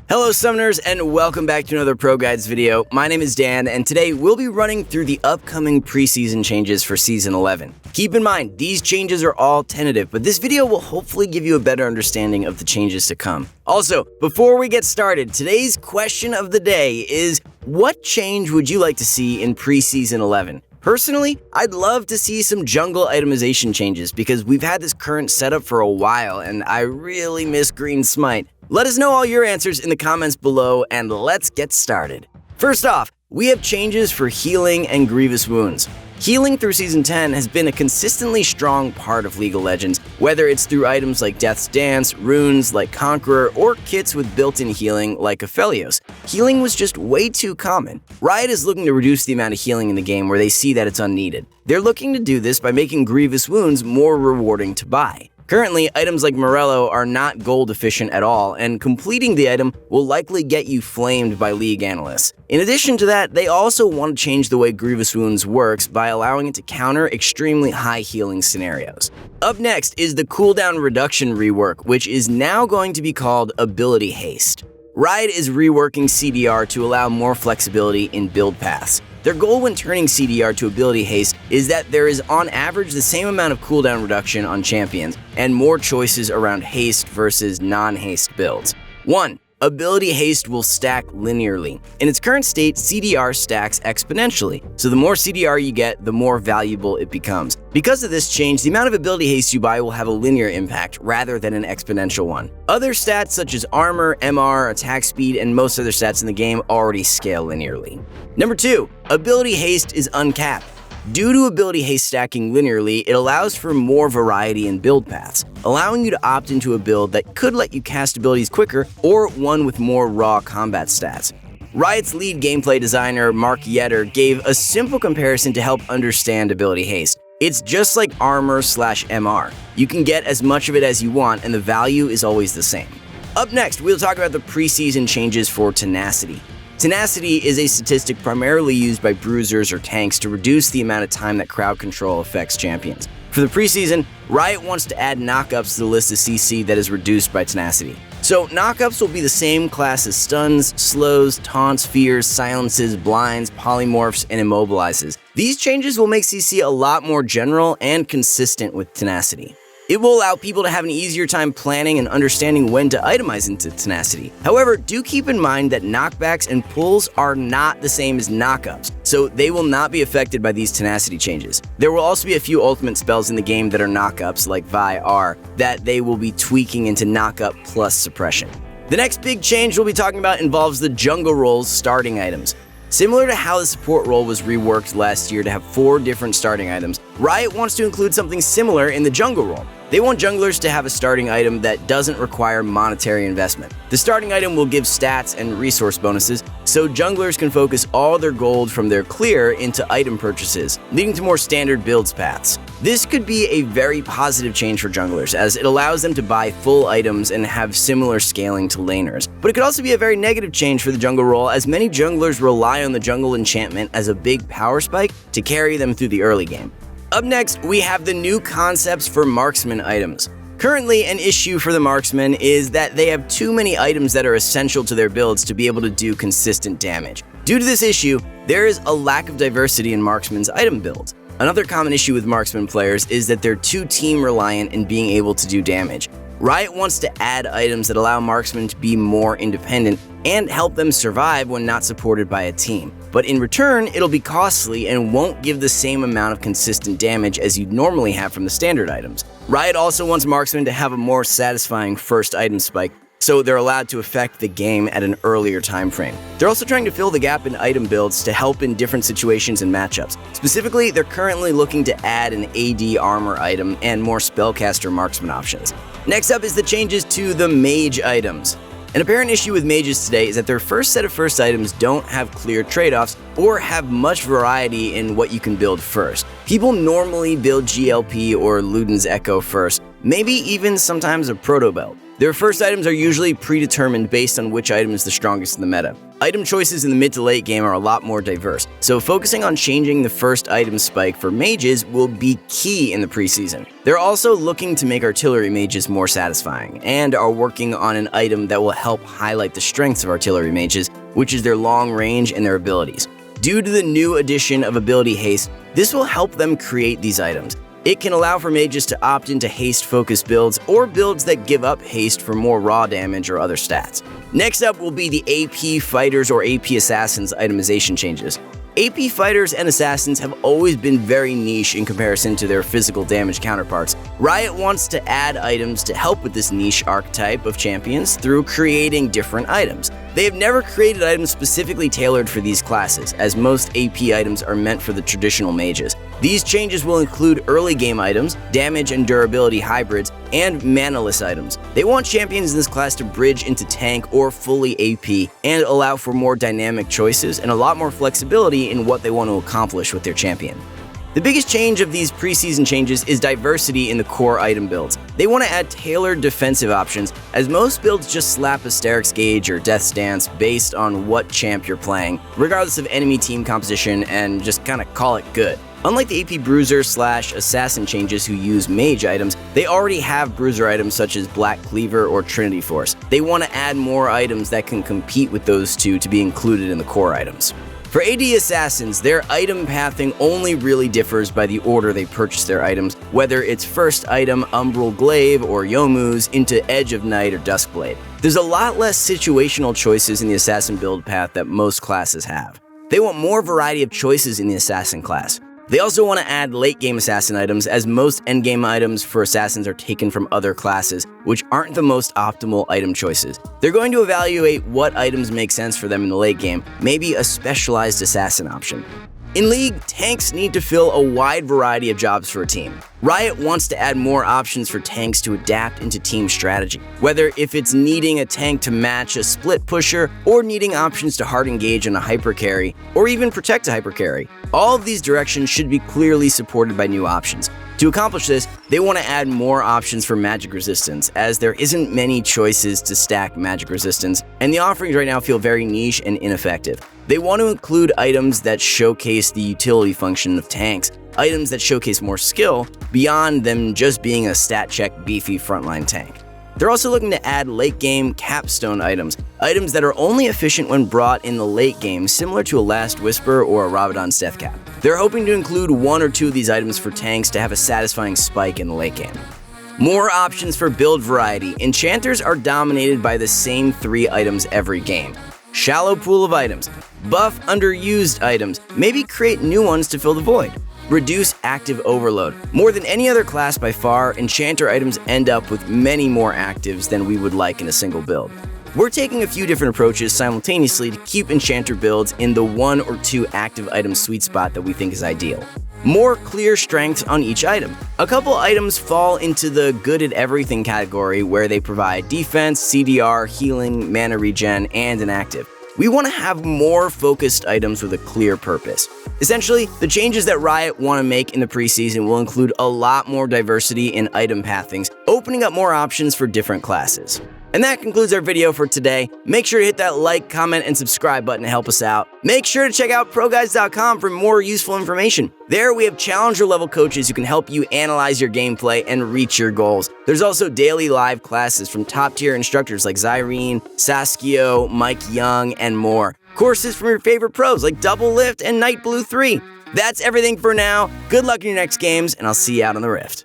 Hello Summoners, and welcome back to another ProGuides video. My name is Dan, and today we'll be running through the upcoming preseason changes for Season 11. Keep in mind, these changes are all tentative, but this video will hopefully give you a better understanding of the changes to come. Also, before we get started, today's question of the day is, what change would you like to see in preseason 11? Personally, I'd love to see some jungle itemization changes because we've had this current setup for a while and I really miss green smite. Let us know all your answers in the comments below and let's get started. First off, we have changes for healing and grievous wounds. Healing through Season 10 has been a consistently strong part of League of Legends, whether it's through items like Death's Dance, runes like Conqueror, or kits with built-in healing like Aphelios. Healing was just way too common. Riot is looking to reduce the amount of healing in the game where they see that it's unneeded. They're looking to do this by making grievous wounds more rewarding to buy. Currently, items like Morello are not gold efficient at all, and completing the item will likely get you flamed by League analysts. In addition to that, they also want to change the way Grievous Wounds works by allowing it to counter extremely high healing scenarios. Up next is the cooldown reduction rework, which is now going to be called Ability Haste. Riot is reworking CDR to allow more flexibility in build paths. Their goal when turning CDR to Ability Haste is that there is on average the same amount of cooldown reduction on champions and more choices around haste versus non-haste builds. 1. Ability Haste will stack linearly. In its current state, CDR stacks exponentially, so the more CDR you get, the more valuable it becomes. Because of this change, the amount of Ability Haste you buy will have a linear impact rather than an exponential one. Other stats such as armor, MR, attack speed, and most other stats in the game already scale linearly. Number 2. Ability Haste is uncapped. Due to Ability Haste stacking linearly, it allows for more variety in build paths, allowing you to opt into a build that could let you cast abilities quicker or one with more raw combat stats. Riot's lead gameplay designer, Mark Yetter, gave a simple comparison to help understand Ability Haste. It's just like armor/MR. You can get as much of it as you want and the value is always the same. Up next, we'll talk about the preseason changes for Tenacity. Tenacity is a statistic primarily used by bruisers or tanks to reduce the amount of time that crowd control affects champions. For the preseason, Riot wants to add knockups to the list of CC that is reduced by Tenacity. So knockups will be the same class as stuns, slows, taunts, fears, silences, blinds, polymorphs, and immobilizes. These changes will make CC a lot more general and consistent with Tenacity. It will allow people to have an easier time planning and understanding when to itemize into Tenacity. However, do keep in mind that knockbacks and pulls are not the same as knockups, so they will not be affected by these Tenacity changes. There will also be a few ultimate spells in the game that are knockups, like Vi R, that they will be tweaking into knockup plus suppression. The next big change we'll be talking about involves the jungle role's starting items. Similar to how the support role was reworked last year to have 4 different starting items, Riot wants to include something similar in the jungle role. They want junglers to have a starting item that doesn't require monetary investment. The starting item will give stats and resource bonuses, so junglers can focus all their gold from their clear into item purchases, leading to more standard builds paths. This could be a very positive change for junglers, as it allows them to buy full items and have similar scaling to laners. But it could also be a very negative change for the jungle role, as many junglers rely on the jungle enchantment as a big power spike to carry them through the early game. Up next, we have the new concepts for marksman items. Currently, an issue for the marksman is that they have too many items that are essential to their builds to be able to do consistent damage. Due to this issue, there is a lack of diversity in marksman's item builds. Another common issue with marksman players is that they're too team reliant in being able to do damage. Riot wants to add items that allow marksmen to be more independent and help them survive when not supported by a team. But in return, it'll be costly and won't give the same amount of consistent damage as you'd normally have from the standard items. Riot also wants marksmen to have a more satisfying first item spike, so they're allowed to affect the game at an earlier time frame. They're also trying to fill the gap in item builds to help in different situations and matchups. Specifically, they're currently looking to add an AD armor item and more spellcaster marksman options. Next up is the changes to the mage items. An apparent issue with mages today is that their first set of first items don't have clear trade-offs or have much variety in what you can build first. People normally build GLP or Luden's Echo first, maybe even sometimes a proto belt. Their first items are usually predetermined based on which item is the strongest in the meta. Item choices in the mid to late game are a lot more diverse, so focusing on changing the first item spike for mages will be key in the preseason. They're also looking to make artillery mages more satisfying, and are working on an item that will help highlight the strengths of artillery mages, which is their long range and their abilities. Due to the new addition of ability haste, this will help them create these items. It can allow for mages to opt into haste-focused builds or builds that give up haste for more raw damage or other stats. Next up will be the AP Fighters or AP Assassins itemization changes. AP Fighters and Assassins have always been very niche in comparison to their physical damage counterparts. Riot wants to add items to help with this niche archetype of champions through creating different items. They have never created items specifically tailored for these classes, as most AP items are meant for the traditional mages. These changes will include early game items, damage and durability hybrids, and manaless items. They want champions in this class to bridge into tank or fully AP and allow for more dynamic choices and a lot more flexibility in what they want to accomplish with their champion. The biggest change of these preseason changes is diversity in the core item builds. They want to add tailored defensive options, as most builds just slap Asterix Gauge or Death's Dance based on what champ you're playing, regardless of enemy team composition, and just kinda call it good. Unlike the AP Bruiser/Assassin changes who use mage items, they already have bruiser items such as Black Cleaver or Trinity Force. They want to add more items that can compete with those two to be included in the core items. For AD Assassins, their item pathing only really differs by the order they purchase their items, whether it's first item Umbral Glaive or Yomu's into Edge of Night or Duskblade. There's a lot less situational choices in the Assassin build path that most classes have. They want more variety of choices in the Assassin class. They also want to add late-game Assassin items, as most endgame items for Assassins are taken from other classes, which aren't the most optimal item choices. They're going to evaluate what items make sense for them in the late game, maybe a specialized Assassin option. In League, tanks need to fill a wide variety of jobs for a team. Riot wants to add more options for tanks to adapt into team strategy, whether if it's needing a tank to match a split pusher, or needing options to hard engage on a hyper carry, or even protect a hyper carry. All of these directions should be clearly supported by new options. To accomplish this, they want to add more options for magic resistance, as there isn't many choices to stack magic resistance, and the offerings right now feel very niche and ineffective. They want to include items that showcase the utility function of tanks, items that showcase more skill, beyond them just being a stat check beefy frontline tank. They're also looking to add late game capstone items that are only efficient when brought in the late game, similar to a Last Whisper or a Rabadon's Death Cap. They're hoping to include one or two of these items for tanks to have a satisfying spike in the late game. More options for build variety. Enchanters are dominated by the same 3 items every game. Shallow pool of items. Buff underused items. Maybe create new ones to fill the void. Reduce active overload. More than any other class by far, Enchanter items end up with many more actives than we would like in a single build. We're taking a few different approaches simultaneously to keep Enchanter builds in the 1 or 2 active item sweet spot that we think is ideal. More clear strengths on each item. A couple items fall into the good at everything category, where they provide defense, CDR, healing, mana regen, and an active. We want to have more focused items with a clear purpose. Essentially, the changes that Riot want to make in the preseason will include a lot more diversity in item pathings, opening up more options for different classes. And that concludes our video for today. Make sure to hit that like, comment, and subscribe button to help us out. Make sure to check out ProGuides.com for more useful information. There we have challenger level coaches who can help you analyze your gameplay and reach your goals. There's also daily live classes from top tier instructors like Zyrene, Saskio, Mike Young, and more. Courses from your favorite pros like Double Lift and Night Blue 3. That's everything for now. Good luck in your next games, and I'll see you out on the Rift.